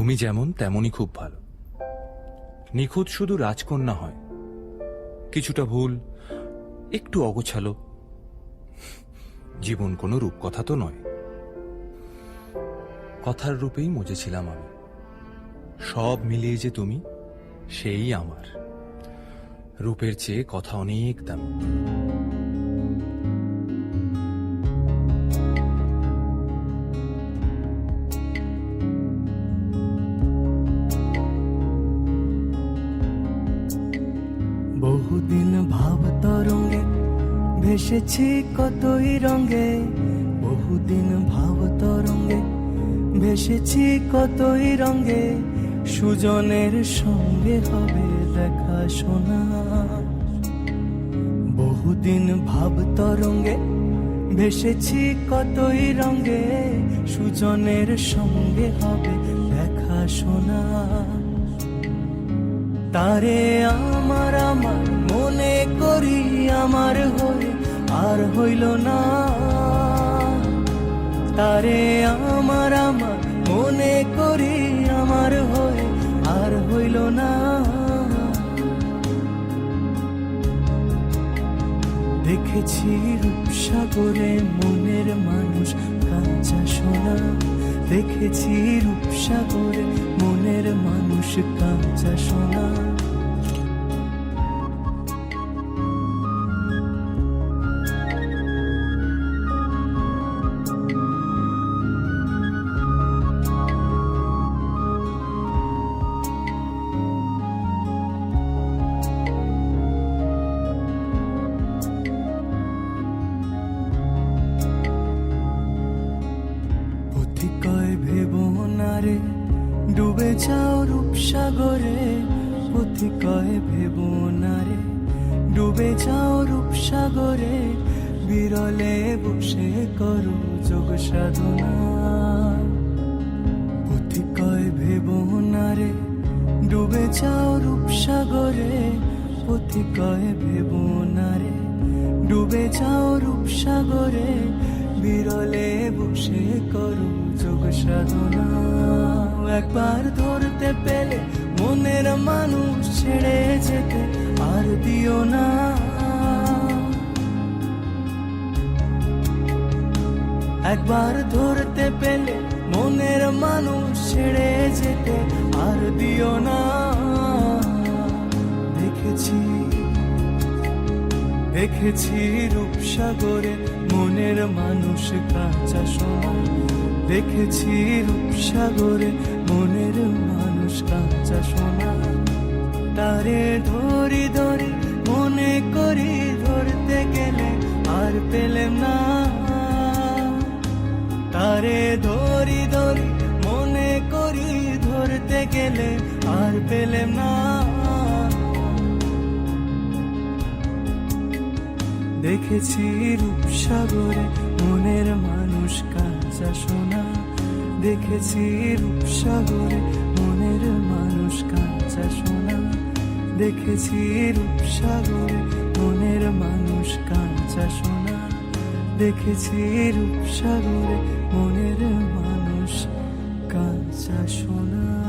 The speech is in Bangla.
তুমি যেমন তেমনই খুব ভালো। নিখুঁত শুধু রাজকন্যা হয়, কিছুটা ভুল, একটু অগোছালো। জীবন কোনো রূপকথা তো নয়। কথার রূপেই মজেছিলাম আমি। সব মিলিয়ে যে তুমি, সেই আমার। রূপের চেয়ে কথা অনেক দামি। বহুদিন ভাব তরঙ্গে ভেসেছি কতই রঙে, বহুদিন ভাব তরঙ্গে ভেসেছি কতই রঙে। সুজনের সঙ্গে হবে দেখা শোনা। বহুদিন ভাব তরঙ্গে ভেসেছি কতই রঙে, সুজনের সঙ্গে হবে দেখা শোনা। তারে আমার আমার মনে করি আমার হয়ে আর হইল না। তারে আমার আমার মনে করি আমার হয়ে আর হইল না। দেখেছি রূপসাগরে মনের মানুষ কাঁচা সোনা। দেখেছি রূপসাগরে মনের মানুষ কাঁচা সোনা। পথিকয় ভেবো না রে ডুবে যাও রূপসাগরে। পথিকয় ভেবো না রে ডুবে যাও রূপসাগরে। বিরলে বসে করো যোগ সাধনা। পথিকয় ভেবো না রে ডুবে যাও রূপসাগরে। পথিকয় ভেবো না রে ডুবে যাও রূপসাগরে। বিরলে বসে করো যোগ সাধনা। একবার ধরতে পেলে মনের মানুষ ছেড়ে যেতে আর দিও না। একবার ধরতে পেলে মনের মানুষ ছেড়ে যেতে আর দিও না। দেখেছি দেখেছি রূপসাগরে মনের মানুষ কাঁচা সোনা। দেখেছি রূপসাগরে মনের মানুষ কাঁচা সোনা। তারে ধরি ধরি মনে করি ধরতে গেলে আর পেলেম না। তারে ধরি ধরি মনে করি ধরতে গেলে আর পেলেম না। দেখেছি রূপসাগরে মনের মানুষ কাঁচা সোনা। দেখেছি রূপসাগরে মনের মানুষ কাঁচা সোনা। দেখেছি রূপসাগরে মনের মানুষ কাঁচা সোনা। দেখেছি রূপসাগরে মনের মানুষ কাঁচা সোনা।